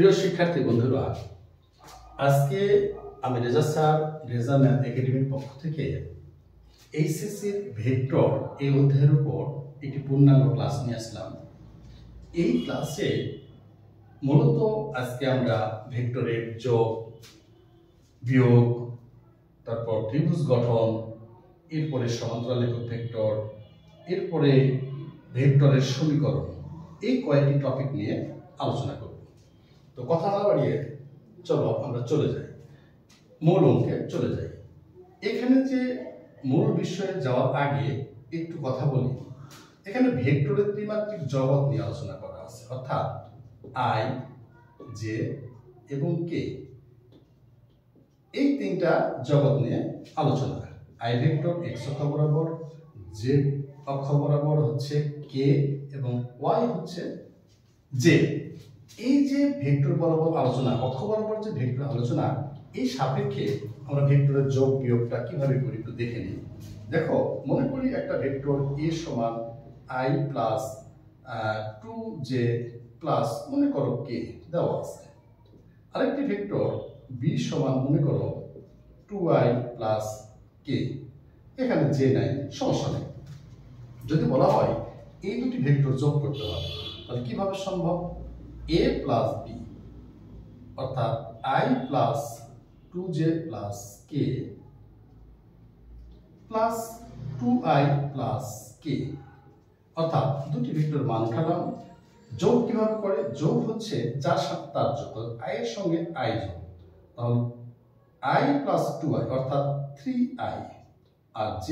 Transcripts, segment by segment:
প্রিয় শিক্ষার্থী বন্ধুরা, আজকে আমি রেজা স্যার রেজা ম্যাথ একাডেমির পক্ষ থেকে এইচএসসির ভেক্টর এই অধ্যায়ের উপর একটি পূর্ণাঙ্গ ক্লাস নিয়ে আসলাম। এই ক্লাসে মূলত আজকে আমরা ভেক্টরের যোগ, বিয়োগ, তারপর ত্রিভুজ গঠন, এরপরে সমান্তরাল একক ভেক্টর, এরপরে ভেক্টরের সমীকরণ, এই কয়েকটি টপিক নিয়ে আলোচনা করব। তো কথা না বাড়িয়ে চলো আমরা চলে যাই, মূল অঙ্কে চলে যাই। এখানে যে মূল বিষয়ে যাওয়ার আগে একটু কথা বলি। এখানে ভেক্টরের ত্রিমাত্রিক জগৎ নিয়ে আলোচনা করা আছে, অর্থাৎ আই, জে এবং কে, এই তিনটা জগৎ নিয়ে আলোচনা। আই ভেক্টর এক্স অক্ষ বরাবর, জে অক্ষ বরাবর হচ্ছে কে এবং ওয়াই হচ্ছে জে। এই যে ভেক্টর বরাবর আলোচনা, অক্ষ বরাবর যে ভেক্টর আলোচনা, এই সাপেক্ষে আমরা ভেক্টরের যোগ বিয়োগটা কিভাবে করি একটু দেখে নিই। দেখো, মনে করি একটা ভেক্টর এ সমান আই প্লাস 2j প্লাস মনে করো কে দেওয়া আছে। আরেকটি ভেক্টর বি সমান মনে করো 2i প্লাস কে, এখানে জে নাই, সমস্যা নেই। যদি বলা হয় এই দুটি ভেক্টর যোগ করতে হবে, তাহলে কিভাবে সম্ভব? a প্লাস বি অর্থাৎ i plus 2j plus K plus 2i plus K, অর্থাৎ দুটি ভেক্টর মান উঠালাম। যোগ কিভাবে করে? যোগ হচ্ছে যার সাথে তার যোগ, i এর সঙ্গে i যোগ, তাহলে i প্লাস 2i অর্থাৎ 3i, আর j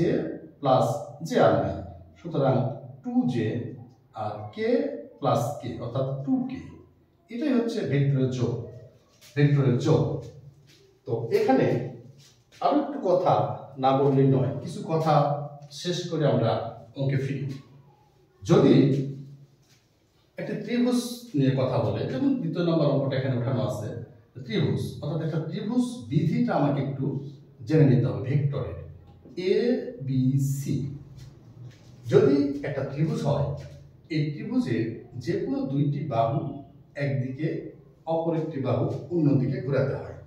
প্লাস j আর নাই, সুতরাং 2j আর কে প্লাস কে অর্থাৎ 2k। এটাই হচ্ছে ভেক্টরের যোগ, ভেক্টরের যোগ। তো এখানে আরো একটু কথা না বললেই নয়, কিছু কথা শেষ করে আমরা অঙ্কে ফিরি। যদি একটা ত্রিভুজ নিয়ে কথা বলে, যেমন দ্বিতীয় নম্বর অঙ্কটা এখানে উঠানো আছে, ত্রিভুজ অর্থাৎ একটা ত্রিভুজ বিধিটা আমাকে একটু জেনে নিতে হবে। ভেক্টরের এ বি সি যদি একটা ত্রিভুজ হয়, এই ত্রিভুজের যে কোনো দুইটি বাহু একদিকে, অপর একটি বাহু অন্যদিকে ঘোরাতে হয়।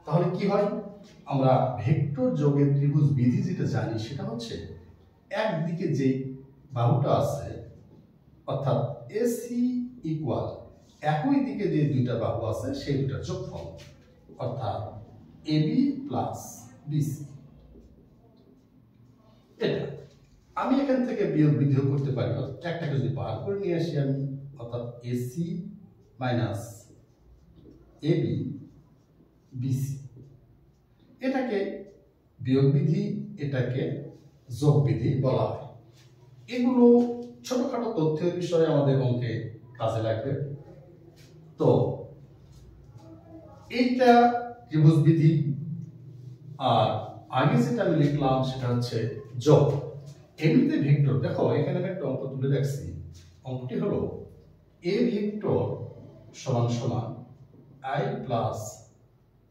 তাহলে কি হয়? আমরা ভেক্টর যোগের ত্রিভুজ বিধি যেটা জানি সেটা হচ্ছে একদিকে যে বাহুটা আছে অর্থাৎ এসি ইকুয়াল একই দিকে যে দুইটা বাহু আছে সেই দুটার যোগফল, অর্থাৎ এবি প্লাস বিসি। এটা আমি এখান থেকে বিয়োগ বিধিও করতে পারি, একটাকে যদি বার করে নিয়ে আসি আমি, অর্থাৎ এসি মাইনাস এবি বিসি, এটাকে বিয়োগ বিধি, এটাকে যোগ বিধি বলা হয়। এগুলো ছোটখাটো তথ্যের বিষয়ে আমাদের অঙ্কে কাজে লাগবে। তো এইটা ত্রিভুজ বিধি, আর আগে যেটা আমি লিখলাম সেটা হচ্ছে যোগ। এমনিতে ভেক্টর, দেখো এখানে আমি একটা অঙ্ক তুলে রাখছি। অঙ্কটি হলো এ ভেক্টর সমান সমান i plus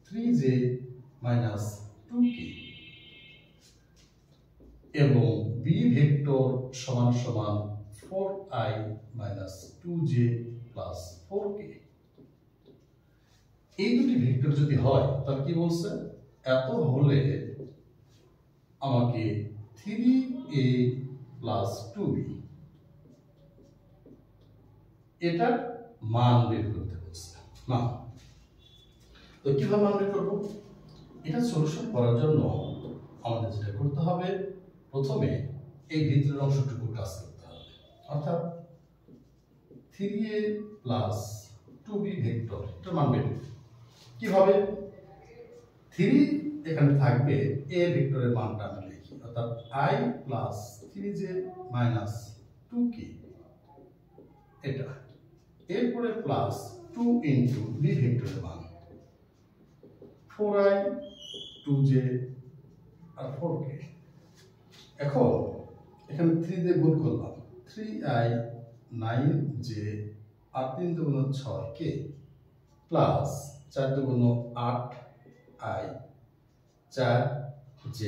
3j minus 2k এবং বি ভেক্টর সমান সমান 4i minus 2j plus 4k। এই দুটি ভেক্টর যদি হয় তাহলে কি বলছে? এত হলে আমাকে 3a প্লাস 2b এটার মান বের করতে বলছে। মান তো কিভাবে মান বের করবো? এটা সলিউশন করার জন্য আমাদের যেটা করতে হবে, প্রথমে এই ভিতরের অংশটুকু কাজ করতে হবে, অর্থাৎ 3a প্লাস 2b ভেক্টর এটার মান বের করতে। কিভাবে? 3 এখানে থাকবে, a ভেক্টরের মানটা আমি লিখি, অর্থাৎ i plus 3j minus 2k, এটা এরপরে প্লাস 2 ইন্টু b ভেক্টরের মান 4i 2j আর 4k। এখন এখানে 3 দিয়ে গুণ করলাম, 3i 9j আর 3 দুগুণ 6k প্লাস 4 দুগুণ 8i 4j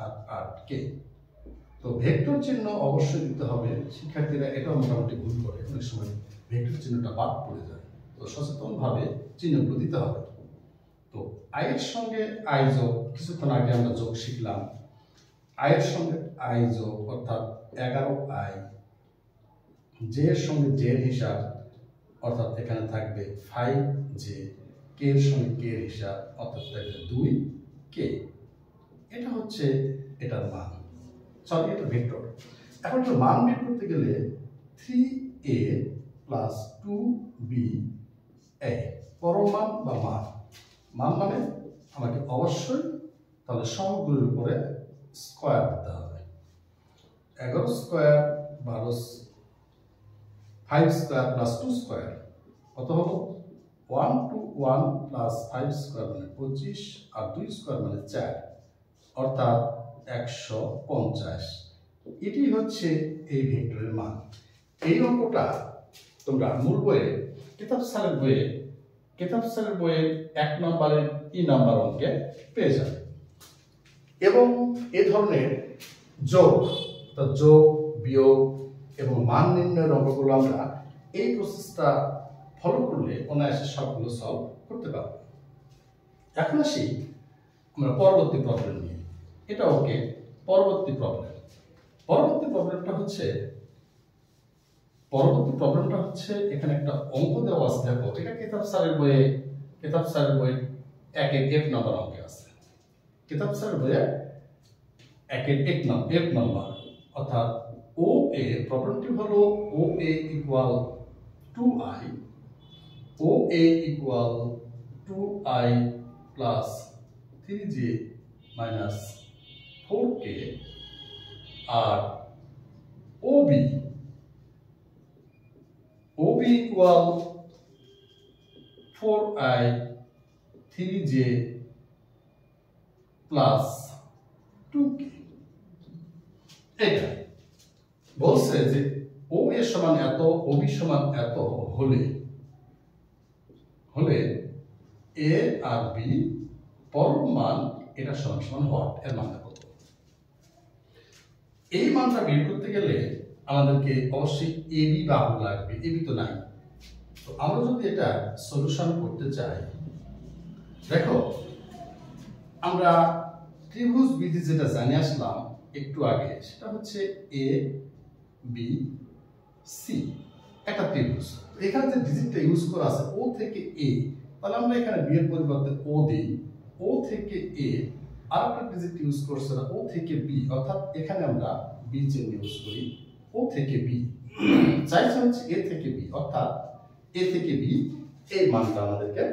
আর 8k। তো ভেক্টর চিহ্ন অবশ্যই দিতে হবে। শিক্ষার্থীরা এটা মোটামুটি ভুল করে, অনেক সময় ভেক্টর চিহ্নটা বাদ পড়ে যায়। তো সচেতনভাবে চিহ্নগুলো দিতে হবে। তো আই এর সঙ্গে আই যোগ, কিছুক্ষণ আগে আমরা যোগ শিখলাম। আই এর সঙ্গে আই যোগ অর্থাৎ 11i, জে এর সঙ্গে জে এর হিসাব অর্থাৎ এখানে থাকবে 5j, কে এর সঙ্গে কে এর হিসাব অর্থাৎ থাকবে 2k। এটা হচ্ছে এটার মান, সরি এটা ভেক্টর। এখন এটার মান বের করতে গেলে 3a প্লাস 2b পরম মান বা মান, মান মানে আমাকে অবশ্যই তাহলে সহগুলোর উপরে স্কয়ার দিতে হবে। 11 স্কয়ার 12, 5 স্কয়ার প্লাস 2 স্কয়ার কত হলো? 1 to 1 প্লাস 5 স্কয়ার মানে 25 আর 2 স্কয়ার মানে 4 অর্থাৎ 150। এটি হচ্ছে এই ভেক্টরের মান। এই অঙ্কটা তোমরা মূল বইয়ে কিতাব স্যারের বইয়ে 1 নম্বরের ই নাম্বার অঙ্কে পেয়ে যাবে। এবং এই ধরনের যোগ বিয়োগ এবং মান নির্ণয়ের অঙ্কগুলো আমরা এই প্রসেসটা ফলো করলে অনায়াসে সবগুলো সলভ করতে পারবো। এখন আসি আমরা পরবর্তী প্রবলেম নিয়ে। এটা ওকে পরবর্তী প্রবলেমটা হচ্ছে এখানে একটা অঙ্ক দেওয়া আছে। দেখো এটা কিতাব স্যারের বইয়ে 1 এর f নাম্বার অঙ্কে আছে। কিতাব স্যারের বইয়ে 1 এর f নাম্বার অর্থাৎ OA প্রবলেমটি হলো OA equal 2i, OA equal 2i plus 3j minus 4k আর OB equal 4i 3j plus 2k। এটা বলছে যে OA সমান এত, OB সমান এত হলে A আর B পরম মান এটা সমান হোয়াট, এর মানটা কত? এই মানটা বের করতে গেলে আমাদেরকে অবশ্যই AB বাহু লাগবে, AB তো নাই। তো আমরা যদি এটা সলিউশন করতে চাই, দেখো আমরা ত্রিভুজ বিধি যেটা জানি আসলাম একটু আগে, সেটা হচ্ছে A B C একটা ত্রিভুজ। এখানে যে ডিজিটটা ইউজ করা আছে O থেকে A, তাহলে আমরা এখানে B এর পরিবর্তে O দিই, O থেকে A। আর একটা ডিজিট ইউজ করছে না O থেকে B, অর্থাৎ এখানে আমরা B চিহ্ন ইউজ করি, O থেকে B। চাইছে হচ্ছে A থেকে B, অর্থাৎ A থেকে B এই মানটা আমাদেরকে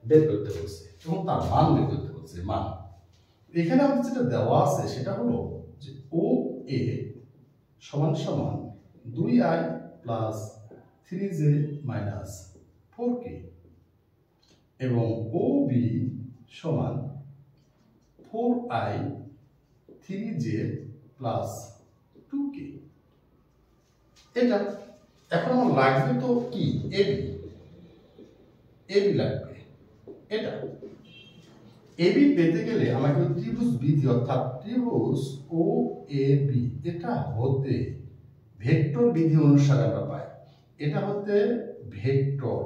বের করতে বলছে এবং তার মান বের করতে বলছে। মান এখানে আমাদের যেটা দেওয়া আছে সেটা হলো যে OA সমান সমান 2i plus 3j minus 4k এবং OB সমান 4i 3j প্লাস 2k। এটা এখন আমার লাগবে তো কি? AB লাগবে। এটা AB পেতে গেলে আমাকে ত্রিভুজ বিধি অর্থাৎ ত্রিভুজ OAB এটা হতে ভেক্টর বিধি অনুসারে আমরা পাই। এটা হতে ভেক্টর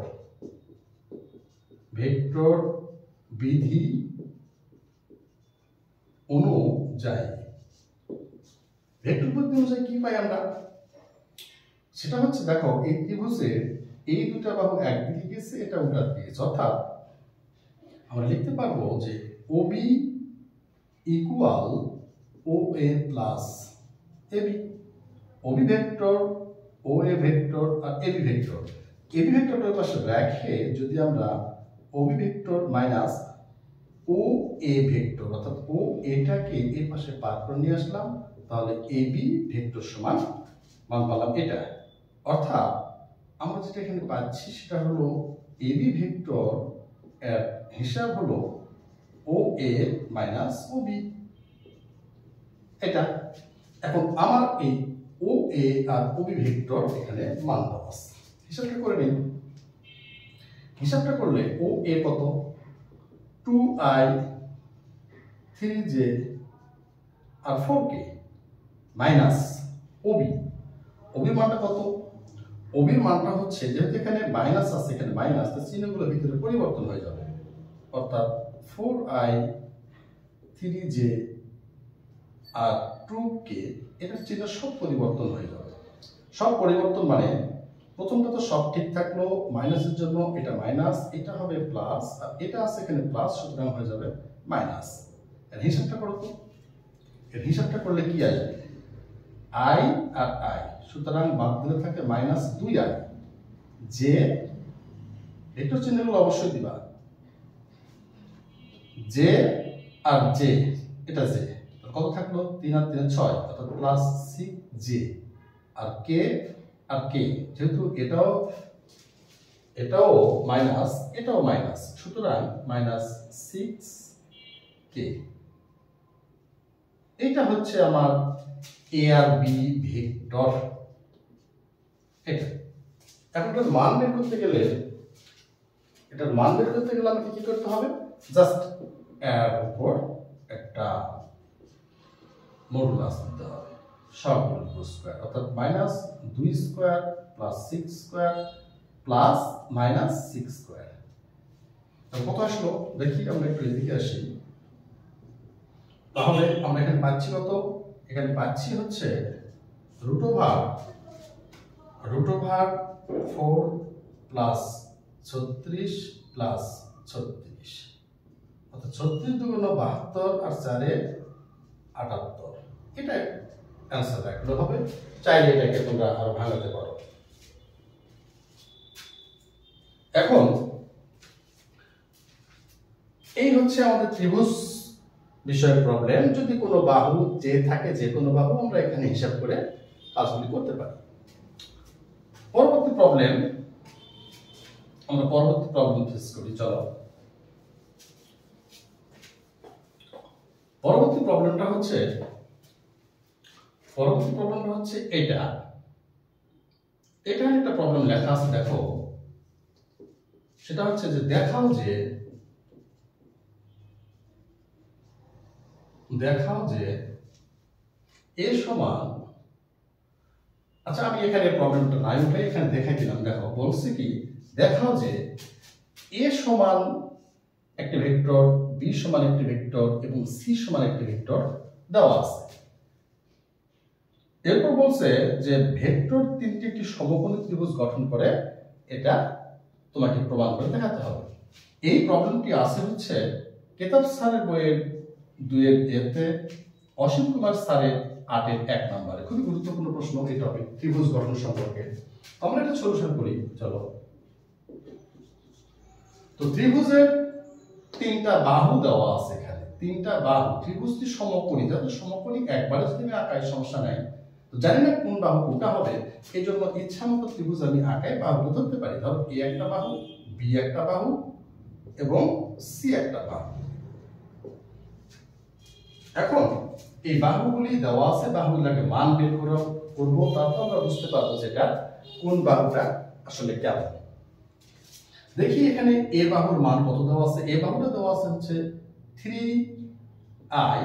বিধি অনুযায়ী কি পাই আমরা? সেটা হচ্ছে দেখো এই ত্রিভুজের এই দুটা বাহু একদিকে গেছে, এটা উল্টা দিকে গেছে, অর্থাৎ আমরা লিখতে পারবো যে OB equal OA plus AB। OB vector, OA vector আর AB ভেক্টর। AB ভেক্টরের পাশে রেখে যদি আমরা OB vector minus OA vector অর্থাৎ OA-টাকে এই পাশে পার করে নিয়ে আসলাম, তাহলে AB ভেক্টর সমান মান পেলাম এটা। অর্থাৎ আমরা যেটা এখানে পাচ্ছি সেটা হলো AB ভেক্টর এর হিসাব হলো OA মাইনাস OB। এটা এখন আমার এই OA আর OB ভেক্টর এখানে মান দেওয়া আছে, হিসাবটা করে নিন। হিসাবটা করলে OA কত? 2i 3j আর 4k মাইনাস OB মানটা কত? ওবির মানটা হচ্ছে যেহেতু এখানে মাইনাস আছে, এখানে মাইনাস, তো চিহ্নগুলো ভিতরে পরিবর্তন হয়ে যাবে, অর্থাৎ 4i 3j আর 2k এটার চিহ্ন সব পরিবর্তন হয়ে যাবে। সব পরিবর্তন মানে প্রথমটা তো সব ঠিক থাকলো, মাইনাসের জন্য এটা মাইনাস, এটা হবে প্লাস, আর এটা আছে এখানে প্লাস, সুতরাং হয়ে যাবে মাইনাস। এর হিসাবটা করো তো, এর হিসাবটা করলে কি আসবে? i আর i, সুতরাং বাদ দিলে থাকে মাইনাস 2i। যে ভেক্টর চিহ্নগুলো অবশ্যই দিবা, জে আর জে, এটা জে কত থাকলো? 3 আর 3 6, অর্থাৎ প্লাস 6j, আর কে আর কে, যেহেতু এটাও মাইনাস, এটাও মাইনাস, সুতরাং মাইনাস 6k। এটা হচ্ছে আমার এ আর বি ভেক্টর। এটা এখন এটার মান বের করতে গেলে আমাকে কি করতে হবে? জাস্ট এর উপর একটা মডুলাস দিতে হবে, সবগুলো স্কয়ার, অর্থাৎ minus 2 square plus 6 square plus minus 6 square. কত আসলো দেখি, আমরা একটু এদিকে আসি। তাহলে আমরা এখানে পাচ্ছি কত? এখানে পাচ্ছি হচ্ছে রুট ওভার 4 প্লাস 36 প্লাস 36, অর্থাৎ 36 দুগুণ 72 আর 4 78। এটা অ্যান্সার রাখলে হবে, চাইলে এটাকে তোমরা আরো ভাঙাতে পারো। এখন এই হচ্ছে আমাদের ত্রিভুজ বিষয়ক প্রবলেম। যদি কোনো বাহু যে থাকে, যে কোনো বাহু আমরা এখানে হিসাব করে কাজগুলি করতে পারি। পরবর্তী প্রবলেম ফেস করি। চলো পরবর্তী প্রবলেমটা হচ্ছে এটা একটা প্রবলেম লেখা আছে, দেখো। সেটা হচ্ছে যে দেখাও যে এ সমান, আচ্ছা আমি এখানে প্রবলেমটা নাই উঠে এখানে দেখাই দিলাম। দেখো বলছে কি, দেখাও যে এ সমান একটি ভেক্টর, বি সমান একটি ভেক্টর এবং সি সমান একটি ভেক্টর দেওয়া আছে। এরপর বলছে যে ভেক্টর তিনটি একটি সমকোণী ত্রিভুজ গঠন করে, এটা তোমাকে প্রমাণ করে দেখাতে হবে। এই প্রবলেমটি আছে হচ্ছে কেতাব স্যারের বইয়ের 2-এর এতে, অসীম কুমার স্যারের 8-এর 1 নম্বরে। খুবই গুরুত্বপূর্ণ প্রশ্ন এই টপিক, ত্রিভুজ গঠন সম্পর্কে। আমরা এটা সলিউশন করি। চলো, তো ত্রিভুজের 3টা বাহু দেওয়া আছে এখানে, 3টা বাহু। ত্রিভুজটি সমকোণী, যাতে সমকোণী একবারে যদি আমি আঁকাই সমস্যা নাই, তো জানি না কোন বাহু কোনটা হবে, এই জন্য ইচ্ছা মতো ত্রিভুজ আমি আঁকাই বাহুগুলো ধরতে পারি। ধরো এ একটা বাহু, বি একটা বাহু এবং সি একটা বাহু। এখন এই বাহুগুলি দেওয়া আছে, বাহুগুলোকে মান বের করবো, তারপর আমরা বুঝতে পারবো যেটা কোন বাহুটা আসলে কেমন। দেখি এখানে এ বাহুর মান কত দেওয়া আছে। এ বাহুটা দেওয়া আছে হচ্ছে 3i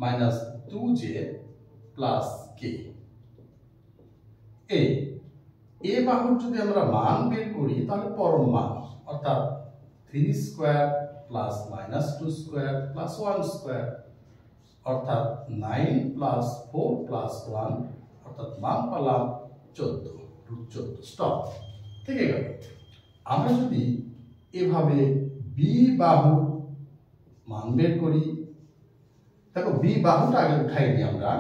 minus 2j plus k। এ বাহুর যদি আমরা মান বের করি তাহলে পরম মান, অর্থাৎ 3 square plus minus 2 square plus 1 square, অর্থাৎ 9 প্লাস 4 প্লাস 1, অর্থাৎ মান পেলাম 14, √14। স্টপ, থেকে গেল। আমরা যদি এভাবে বি বাহু মান বের করি, দেখো বি বাহুটা আগে উঠাই দিই আমরা।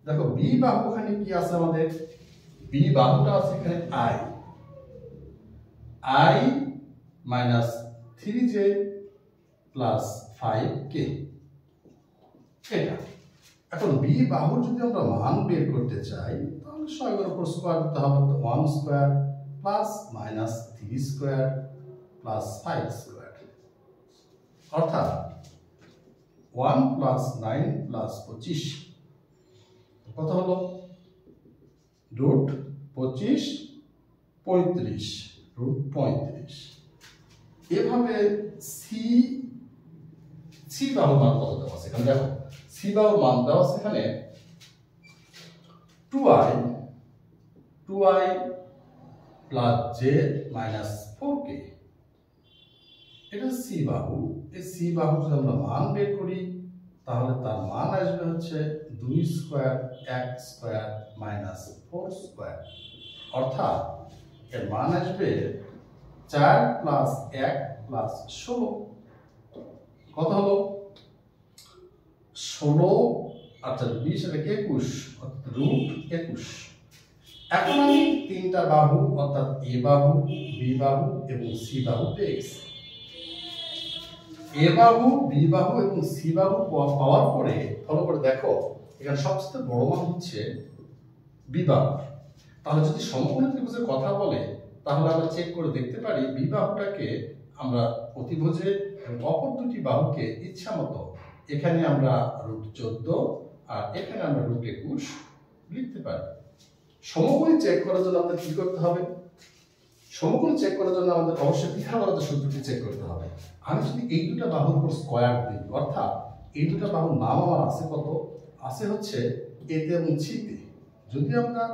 দেখো বি বাহু এখানে কি আছে আমাদের? বি বাহুটা আছে এখানে i minus 3j plus 5k। এটা এখন বি বাহুর যদি আমরা মান বের করতে চাই তাহলে সবগুলোর উপর স্কয়ার দিতে হবে। 1 square plus minus 3 square plus 5 square, অর্থাৎ 1 প্লাস 9 প্লাস 25 কত হলো? √25 35, √35। এভাবে সি বাহুর মান কত দেওয়া আছে এখানে? দেখো সি বাহুর মান দেওয়া আছে এখানে 2i plus J minus 4k। এটা সি বাহু। এই সি বাহু যদি আমরা মান বের করি তাহলে তার মান আসবে হচ্ছে 2 square x square minus 4 square, অর্থাৎ এর মান আসবে 4 প্লাস 1 প্লাস 16। কত হলো? 16 অর্থাৎ 20 এটা 21, অর্থাৎ রুট 21। এখন আমি তিনটা বাহু অর্থাৎ এ বাহু, বি বাহু এবং সি বাহু পেয়ে গেছি। এ বাহু, বি বাহু এবং সি বাহু পাওয়ার পরে ফলো করে দেখো এখানে সবচেয়ে বড় মান হচ্ছে বি বাহু। তাহলে যদি সমকোণী ত্রিভুজের কথা বলে তাহলে আমরা চেক করে দেখতে পারি বি বাহুটাকে আমরা অতিভুজে এবং অপর দুটি বাহুকে ইচ্ছা মতো এখানে আমরা রুট 14 আর এখানে আমরা রুট 21 লিখতে পারি। সমকোণী চেক করার জন্য আমাদের কি করতে হবে? সমকোণ চেক করার জন্য আমাদের অবশ্যই পিথাগোরাসের সূত্রটি চেক করতে হবে। আমি যদি এই দুটো বাহুর উপর স্কয়ার দিই, অর্থাৎ এই দুটো বাহুর নাম আমার আছে কত? আছে হচ্ছে এতে এবং সিতে। যদি আমরা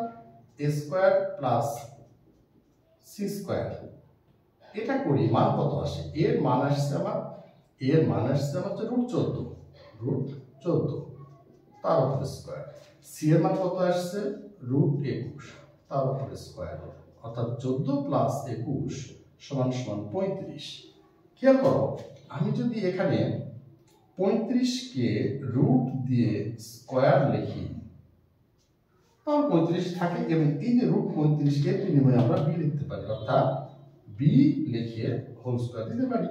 এ স্কয়ার প্লাস সি স্কয়ার এটা করি, মান কত আসে? এর মান আসছে আমার হচ্ছে রুট 14 তার উপর স্কয়ার। সি এর মান কত আসছে? রুট 21 তার উপর স্কয়ার, অর্থাৎ 14 প্লাস 21 সমান 35। খেয়াল করো, আমি যদি এখানে 35কে রুট দিয়ে স্কয়ার লিখি তাহলে 35 থাকে, এবং এই যে রুট 35কে বিনিময়ে আমরা বি লিখতে পারি, অর্থাৎ বি লিখে হোল স্কয়ার দিতে পারি।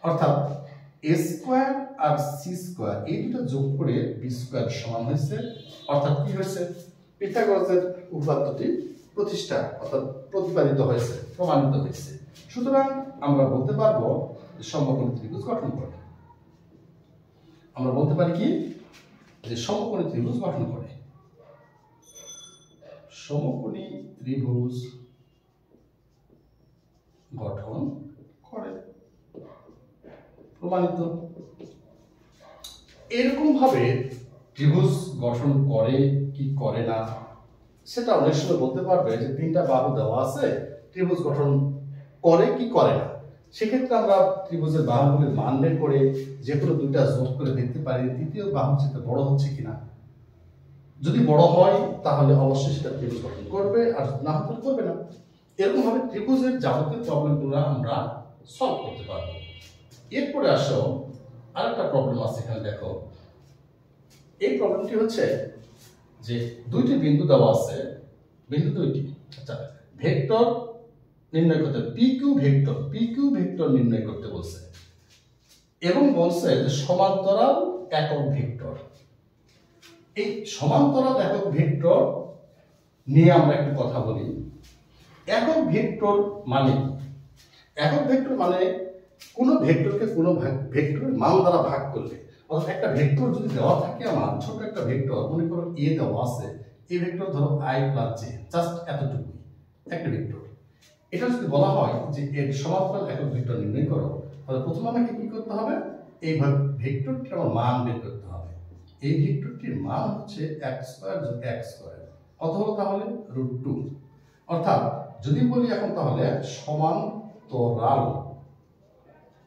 অর্থাৎ এ স্কয়ার আর সি স্কয়ার এই দুটো যোগ করে বি স্কয়ার সমান হয়েছে। অর্থাৎ কি হয়েছে? পিথাগোরাসের উপপাদ্যটি প্রতিষ্ঠা অর্থাৎ প্রতিপাদিত হয়েছে, প্রমাণিত হয়েছে। সুতরাং আমরা বলতে পারবো সমকোণী ত্রিভুজ গঠন করে। আমরা বলতে পারি কি যে সমকোণী ত্রিভুজ গঠন করে। সমকোণী ত্রিভুজ গঠন করে, প্রমাণিত। এরকম ভাবে ত্রিভুজ গঠন করে কি করে না সেটা অনেক সময় বলতে পারবে যে তিনটা বাহু দেওয়া আছে, ত্রিভুজ গঠন করে কি করে না। সেক্ষেত্রে আমরা ত্রিভুজের বাহুগুলির মান বের করে যে কোনো দুইটা যোগ করে দেখতে পারি তৃতীয় বাহু সেটা বড় হচ্ছে কিনা। যদি বড় হয় তাহলে অবশ্যই সেটা ত্রিভুজ গঠন করবে, আর না হলে করবে না। এরকম ভাবে ত্রিভুজের যাবতীয় প্রবলেমগুলো আমরা সলভ করতে পারবো। এরপরে আসো আরেকটা প্রবলেম আছে, এখানে দেখো। এই প্রবলেমটি হচ্ছে যে দুইটি বিন্দু দেওয়া আছে, বিন্দু দুইটি। আচ্ছা, ভেক্টর নির্ণয় করতে, পি কিউ ভেক্টর নির্ণয় করতে বলছে, এবং বলছে যে সমান্তরাল একক ভেক্টর। এই সমান্তরাল একক ভেক্টর নিয়ে আমরা একটু কথা বলি। একক ভেক্টর মানে কি? একক ভেক্টর মানে কোনো ভেক্টরকে কোনো ভেক্টরের মান দ্বারা ভাগ করলে, অর্থাৎ একটা ভেক্টর যদি দেওয়া থাকে আমার, ছোট একটা ভেক্টর মনে করো এ দেওয়া আছে, এই ভেক্টর ধরো i প্লাস জে, জাস্ট এতটুকু একটা ভেক্টর। এটা যদি বলা হয় যে এর সমান্তরাল একক ভেক্টর নির্ণয় করো, তাহলে প্রথমে আমাকে কি করতে হবে? এই ভেক্টরটির আমার মান বের করতে হবে। এই ভেক্টরটির মান হচ্ছে x স্কয়ার যোগ x স্কয়ার। কত হলো তাহলে? রুট 2। অর্থাৎ যদি বলি এখন তাহলে সমান্তরাল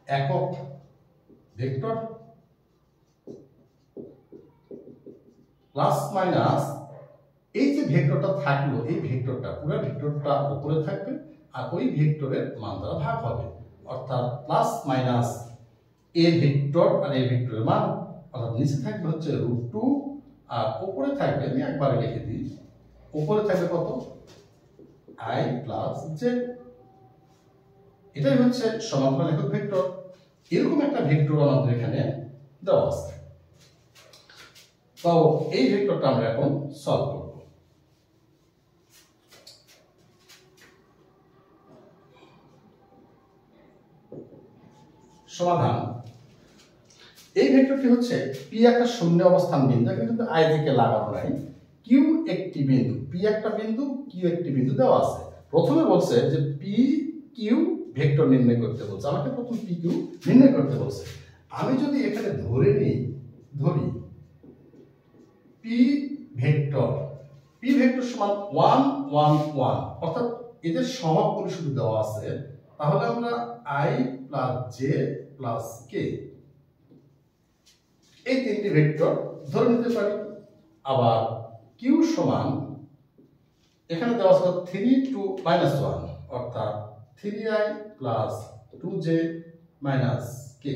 একক ভেক্টর প্লাস মাইনাস এই যে ভেক্টরটা থাকলো, এই ভেক্টরটা পুরো ভেক্টরটা উপরে থাকবে আর ওই ভেক্টরের মান দ্বারা ভাগ হবে, অর্থাৎ প্লাস মাইনাস এ ভেক্টর আর এই ভেক্টরের মান, অর্থাৎ নিচে থাকবে হচ্ছে রুট 2 আর উপরে থাকবে, আমি একবারে লিখে দিই, উপরে থাকবে কত? i plus J. এটাই হচ্ছে সমান্তরাল একক ভেক্টর। এরকম একটা ভেক্টর আমাদের এখানে দেওয়া আছে। তো এই ভেক্টরটা আমরা এখন সলভ করব। সমাধান। এই ভেক্টরটি হচ্ছে পি একটা শূন্য অবস্থান বিন্দু, কিন্তু আই থেকে লাগানো নাই। কিউ একটি বিন্দু, পি একটা বিন্দু, কিউ একটি বিন্দু দেওয়া আছে। প্রথমে বলছে যে পি কিউ ভেক্টর নির্ণয় করতে বলছে, আমাকে প্রথম পি কিউ নির্ণয় করতে বলছে। আমি যদি এখানে ধরি পি ভেক্টর সমান 1 1 1, অর্থাৎ এদের সহগগুলো শুধু দেওয়া আছে, তাহলে আমরা i প্লাস জে প্লাস কে এই তিনটি ভেক্টর ধরে নিতে পারি। আবার কিউ সমান এখানে দেওয়া আছে 3 টু -1 অর্থাৎ 3i প্লাস 2j মাইনাস কে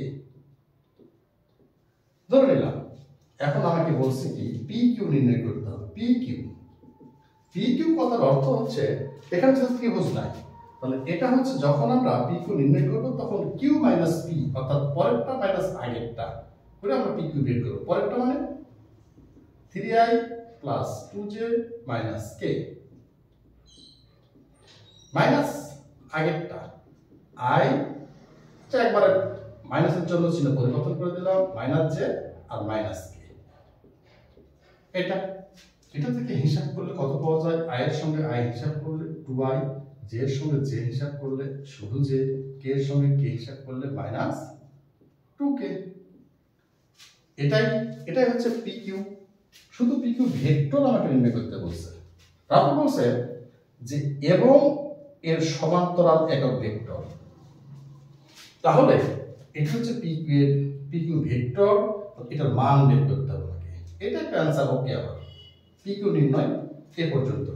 ধরে নিলাম। এখন আমাকে বলছে কি পি কিউ নির্ণয় করতে হবে। পি কিউ কথার অর্থ হচ্ছে এখানে যদি ত্রিভুজ নাই, তাহলে এটা হচ্ছে যখন আমরা পি কিউ নির্ণয় করব তখন কিউ মাইনাস পি অর্থাৎ পরেরটা মাইনাস আগেরটা করে আমরা পি কিউ বের করব। পরেরটা মানে 3i প্লাস 2j মাইনাস কে মাইনাস আগেরটা i একবারে মাইনাসের জন্য চিহ্ন পরিবর্তন করে দিলাম, মাইনাস জে আর মাইনাস কে। এটা থেকে হিসাব করলে কত পাওয়া যায়? i এর সঙ্গে i হিসাব করলে 2i, j এর সঙ্গে j হিসাব করলে শুধু j, k এর সঙ্গে k হিসাব করলে মাইনাস 2k। এটাই হচ্ছে pq। শুধু pq ভেক্টর আমাকে নির্ণয় করতে বলছে। তারপর বলছে যে এবং এর সমান্তরাল একক ভেক্টর। তাহলে এটা হচ্ছে pq ভেক্টর, এটার মান বের করতে হবে আমাকে। এটা একটা অ্যান্সার। ওকে, আবার pq নির্ণয় এ পর্যন্ত।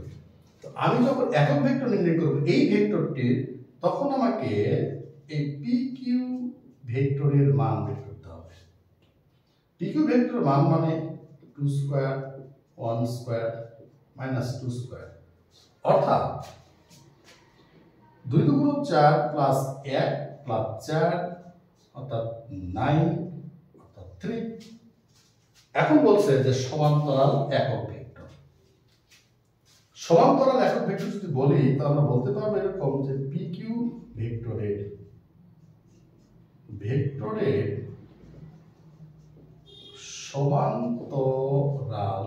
তো আমি যখন একক ভেক্টর নির্ণয় করব এই ভেক্টরটির, তখন আমাকে এই pq ভেক্টরের মান বের করতে হবে। pq ভেক্টরের মান মানে 2 স্কয়ার 1 স্কয়ার মাইনাস 2 স্কয়ার অর্থাৎ 2 দুগুণ 4 প্লাস 1 প্লাস 4 অর্থাৎ 9 অর্থাৎ 3। এখন বলছে যে সমান্তরাল একক ভেক্টর। সমান্তরাল একক ভেক্টর যদি বলি তাহলে আমরা বলতে পারবো এরকম যে pq ভেক্টরের সমান্তরাল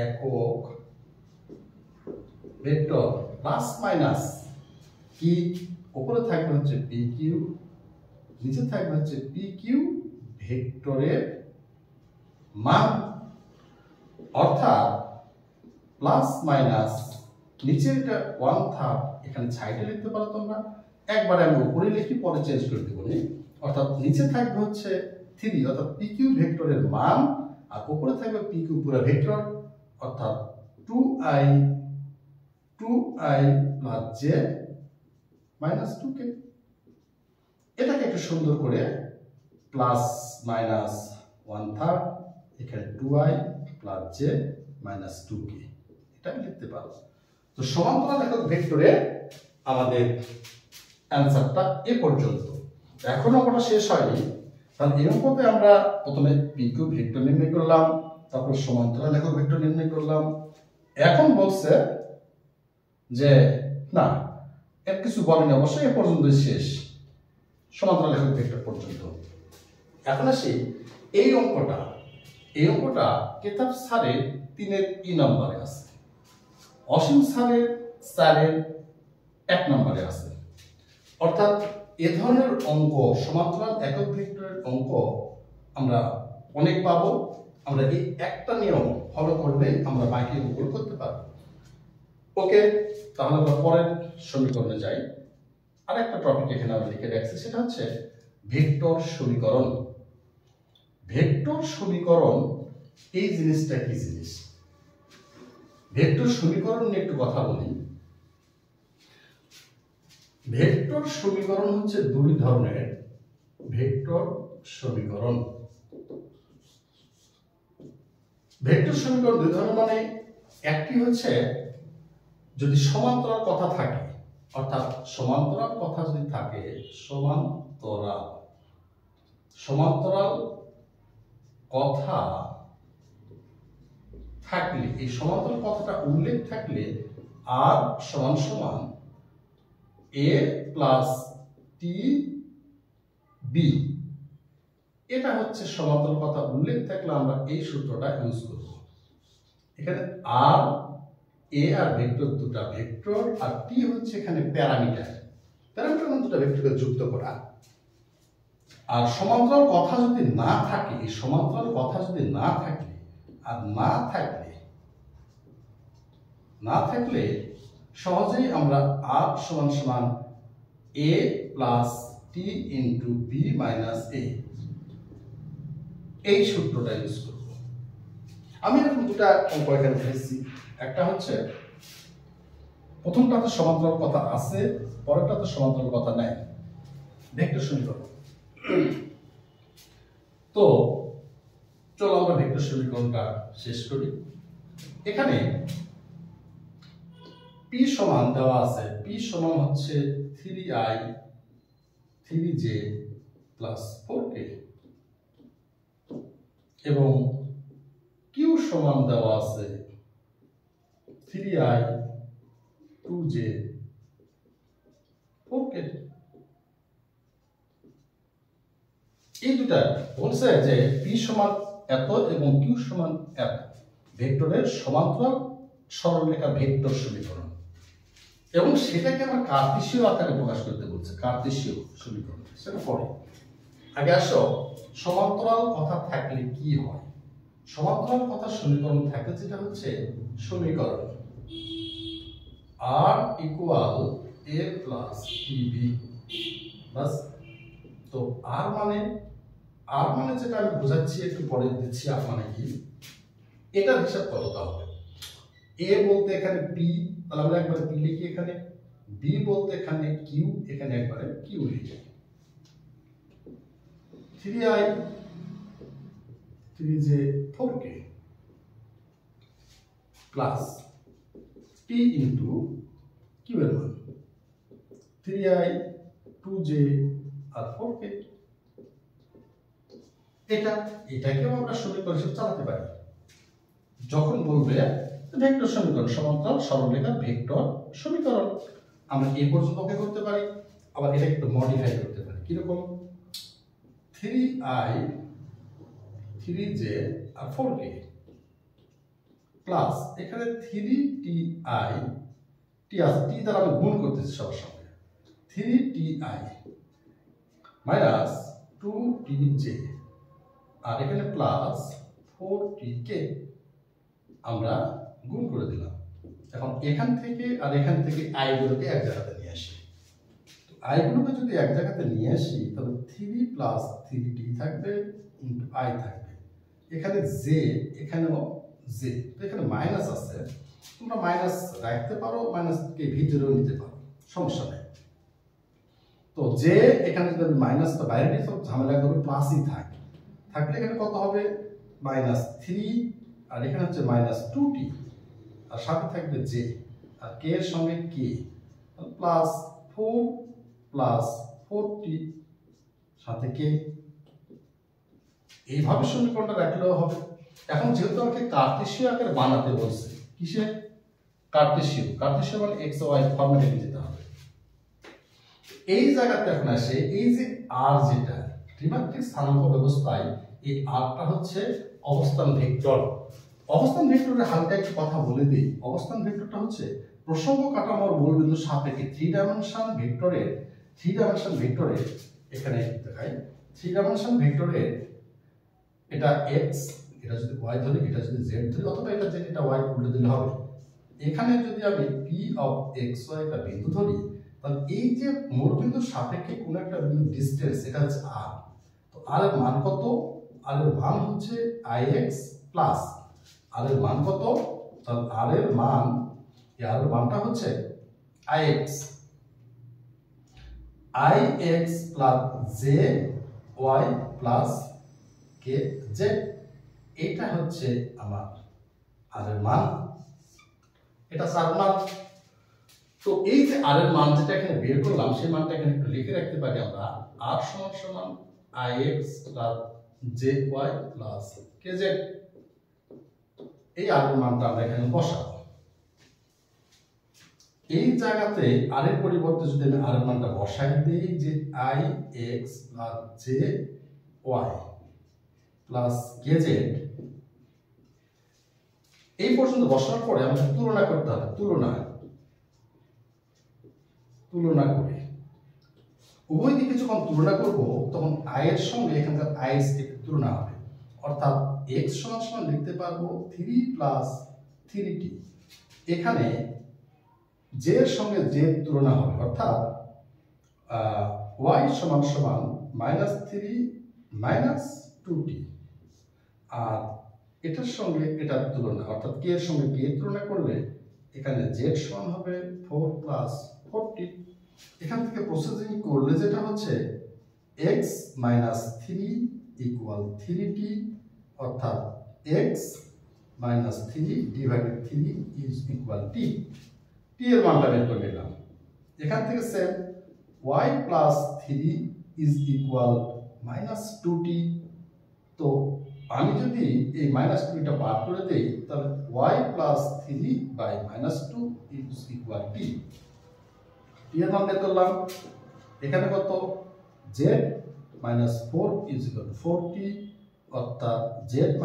একক ভেক্টর প্লাস মাইনাস কি উপরে থাকবে হচ্ছে pq, নিচে থাকবে হচ্ছে pq ভেক্টরের মান। অর্থাৎ প্লাস মাইনাস নিচে এটা 1/3 এখানে সাইডে লিখতে পারো তোমরা, একবারে আমি উপরে লিখি পরে চেঞ্জ করে দেব। অর্থাৎ নিচে থাকবে হচ্ছে 3 অর্থাৎ pq ভেক্টরের মান, আর উপরে থাকবে pq পুরো ভেক্টর অর্থাৎ 2i plus j minus 2k। এটাকে একটু সুন্দর করে প্লাস মাইনাস 1/3 এখানে 2i plus j minus 2k এটা লিখতে পারো। তো সমান্তরাল একক ভেক্টরে আমাদের অ্যান্সারটা এ পর্যন্ত। এখনো পড়া শেষ হয়নি। তাহলে এই অঙ্কতে আমরা প্রথমে pq ভেক্টর নির্ণয় করলাম, তারপর সমান্তরাল একক ভেক্টর নির্ণয় করলাম। এখন বলছে যে না, এর কিছু বলেনি, অবশ্যই এ পর্যন্তই শেষ, সমান্তরাল একক ভেক্টর পর্যন্ত। এখন আসি এই অঙ্কটা কেতাব স্যারের 3-এর ই নম্বরে আছে, অসীম স্যারের 4-এর 1 নম্বরে আছে। অর্থাৎ এ ধরনের অঙ্ক, সমান্তরাল একক ভেক্টরের অঙ্ক আমরা অনেক পাবো। আমরা এই একটা নিয়ম ফলো করলে আমরা বাকি অঙ্কগুলো করতে পারবো। ওকে, তাহলে আমরা পরের সমীকরণে যাই। আরেকটা টপিক এখানে আমরা লিখে রাখছি, সেটা হচ্ছে ভেক্টর সমীকরণ। ভেক্টর সমীকরণ এই জিনিসটা কি জিনিস? ভেক্টর সমীকরণ নিয়ে একটু কথা বলি। ভেক্টর সমীকরণ হচ্ছে দুই ধরনের। ভেক্টর সমীকরণ দুই ধরনের মানে একটি হচ্ছে যদি সমান্তরাল কথা থাকে, অর্থাৎ সমান্তরাল কথা যদি থাকে, সমান্তরাল কথা থাকলে, এই সমান্তরাল কথাটা উল্লেখ থাকলে আর সমান সমান a প্লাস টি বি, এটা হচ্ছে সমান্তরাল কথা উল্লেখ থাকলে আমরা এই সূত্রটা ইউজ করব। এখানে আর এ আর ভেক্টর দুটা ভেক্টর, আর টি হচ্ছে এখানে প্যারামিটার মানে দুটা ভেক্টরকে যুক্ত করা। আর সমান্তরাল কথা যদি না থাকে, এই সমান্তরাল কথা যদি না থাকে, আর না থাকলে সহজেই আমরা r সমান সমান a plus t into b minus a এই সূত্রটা ইউজ করব। আমি এরকম দুটা অঙ্ক এখানে লিখেছি। একটা হচ্ছে প্রথমটাতে সমান্তরাল কথা আছে, পরেরটাতে সমান্তরাল কথা নাই, ভেক্টর সমীকরণ। তো চলো আমরা ভেক্টর সমীকরণটা শেষ করি। এখানে p সমান দেওয়া আছে, p সমান হচ্ছে 3i 3j প্লাস 4k এবং q সমান দেওয়া আছে 3i 2j 4k। এই দুটা বলছে যে p সমান এত এবং q সমান এত, ভেক্টরের সমান্তরাল সরলরেখা ভেক্টর সমীকরণ, এবং সেটাকে আমরা কার্তেশীয় আকারে প্রকাশ করতে বলছে, কার্তেশীয় সমীকরণ। সেটা পরে, আগে আসো সমান্তরাল কথা থাকলে কি হয়। সমান্তরাল কথা সমীকরণ থাকলে যেটা হচ্ছে সমীকরণ r equal a plus tb বাস। তো r মানে যেটা আমি বোঝাচ্ছি একটু পরে দিচ্ছি, r মানে কি এটার হিসাব কতটা হবে। a বলতে এখানে p, তাহলে আমরা একবার p লিখি এখানে, b বলতে এখানে q, এখানে একবারে q লিখি। 3i 3j 4k plus t into q এর মান 3i 2j আর 4k। এটাকেও আমরা সমীকরণ হিসেবে চালাতে পারি। যখন বলবে ভেক্টর সমীকরণ, সমান্তরাল সরলরেখা ভেক্টর সমীকরণ, আমরা এই পর্যন্ত ওকে করতে পারি। আবার এটা একটু মডিফাই করতে পারি। কিরকম? 3i 3j আর 4k প্লাস এখানে 3ti টি আছে, টি দ্বারা আমি গুণ করতেছি সবার সঙ্গে, 3ti মাইনাস 2tj আর এখানে প্লাস 4tk আমরা গুণ করে দিলাম। এখন এখান থেকে আর এখান থেকে আই গুলোকে এক জায়গাতে নিয়ে আসি। তো আই গুলোকে যদি এক জায়গাতে নিয়ে আসি তাহলে 3 প্লাস 3t থাকবে ইনটু আই থাকবে, এখানে জে, এখানেও জে, তো এখানে মাইনাস আছে, তোমরা মাইনাস রাখতে পারো, মাইনাস কে ভিতরেও নিতে পারো, সমস্যা নেই। তো জে এখানে যদি আমি মাইনাসটা বাইরে নিই তো ঝামেলা করবে, প্লাসই থাকলে এখানে কত হবে? মাইনাস 3 আর এখানে হচ্ছে মাইনাস 2t আর সাথে থাকবে জে আর কে এর সঙ্গে কে, প্লাস 4 প্লাস 4t সাথে কে। এইভাবে সমীকরণটা রাখলেও হবে। এখন যেহেতু আমাকে কার্তেশীয় আকারে বানাতে বলছে, কিসে? কার্তেশীয় মানে এক্স ওয়াই ফরম্যাটে নিয়ে যেতে হবে। এই জায়গাতে এখন আসে এই যে আর, যেটা ত্রিমাত্রিক স্থানাঙ্ক ব্যবস্থায় এই আরটা হচ্ছে অবস্থান ভেক্টর। অবস্থান ভেক্টরের হালকা একটু কথা বলে দিই। অবস্থান ভেক্টরটা হচ্ছে প্রসঙ্গ কাঠামোর মূলবিন্দুর সাপেক্ষে থ্রি ডাইমেনশন ভেক্টরের এখানে দেখাই, থ্রি ডাইমেনশন ভেক্টরের এটা এক্স, এটা যদি ওয়াই ধরি, এটা যদি জেড ধরি, অথবা এটা জেড এটা ওয়াই উল্টে দিলে হবে। এখানে যদি আমি পি অফ এক্স ওয়াই একটা বিন্দু ধরি, তাহলে এই যে মূলবিন্দুর সাপেক্ষে কোন একটা বিন্দু ডিসটেন্স, এটা হচ্ছে আর। তো আর এর মান কত? আর এর মান হচ্ছে আই এক্স প্লাস আর এর মান কত? তাহলে আর এর মানটা হচ্ছে i x plus j y plus k z, এটা হচ্ছে আমার আর এর মান, এটা চার মান। তো এই যে আর এর মান যেটা এখানে বের করলাম, সেই মানটা এখানে একটু লিখে রাখতে পারি আমরা, আর সমান সমান i x plus j y plus k z. এই আর এর মানটা আমরা এখানে বসাবো। এই জায়গাতে আর এর পরিবর্তে যদি আমি আর এর মানটা বসাই দিই যে i x plus j y plus k z, এই পর্যন্ত বসানোর পরে আমাদের তুলনা করতে হবে। তুলনা করে উভয় দিকে যখন তুলনা করব তখন আই এর সঙ্গে এখানকার আই এর তুলনা হবে, অর্থাৎ x সমান সমান লিখতে পারবো 3 প্লাস 3t। এখানে জে এর সঙ্গে জে তুলনা হবে, অর্থাৎ y সমান সমান -3 - 2t, আর এটার সঙ্গে এটার তুলনা অর্থাৎ কে এর সঙ্গে কে তুলনা করলে এখানে z সমান হবে 4 + 4t। এখান থেকে প্রসেসিং করলে যেটা হচ্ছে x - 3 = 3t, অর্থাৎ x - 3 / 3 = t। t এর মানটা বের করে নিলাম। এখান থেকে সেম y + 3 = -2t। তো আমি যদি এই -2টা বার করে দেই তাহলে y + 3 / -2 = t। t এর মান বের করলাম। এখানে কত z - 4 = 4t, অর্থাৎ z -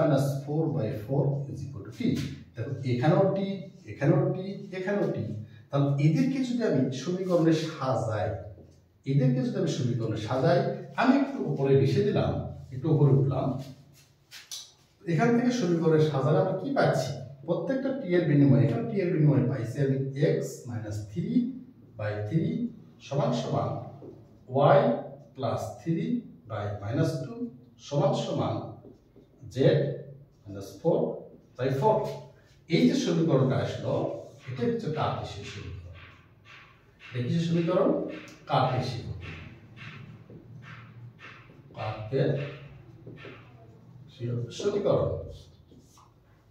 4/4 = t। দেখো এখানেও t, এখানেও t, এখানেও t। তাহলে এদেরকে যদি আমি সমীকরণে সাজাই, আমি একটু উপরে বসে দিলাম, একটু উপরে উঠলাম, এখান থেকে সমীকরণে সাজালে আমরা কি পাচ্ছি? প্রত্যেকটা টি এর বিনিময়ে, এখানে টি এর বিনিময়ে পাইছি আমি x - 3/3 সমান সমান y + 3/-2 সমান সমান z - 4/4। এই যে সমীকরণটা আসলো, এটা হচ্ছে কার্টেসীয় সমীকরণ। কিসের সমীকরণ? কার্টেসীয় সমীকরণ।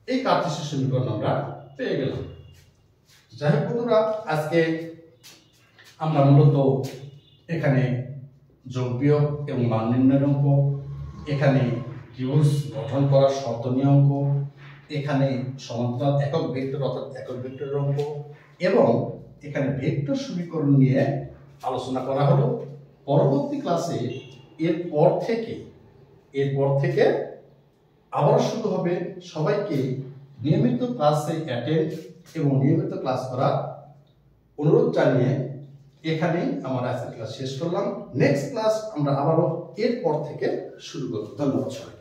এই কার্টেসীয় সমীকরণ আমরা পেয়ে গেলাম। যাই হোক বন্ধুরা, আজকে আমরা মূলত এখানে যোগ বিয়োগ এবং মান নির্ণয়ের অঙ্ক, এখানে ত্রিভুজ গঠন করার শর্তনীয় অঙ্ক, এখানে সমান্তরাল একক ভেক্টর অর্থাৎ একক ভেক্টরের অঙ্ক, এবং এখানে ভেক্টর সমীকরণ নিয়ে আলোচনা করা হলো। পরবর্তী ক্লাসে এরপর থেকে আবার শুরু হবে। সবাইকে নিয়মিত ক্লাসে অ্যাটেন্ড এবং নিয়মিত ক্লাস করার অনুরোধ জানিয়ে এখানেই আমার আজকের ক্লাস শেষ করলাম। নেক্সট ক্লাস আমরা আবারও এরপর থেকে শুরু করব। ধন্যবাদ সবাইকে।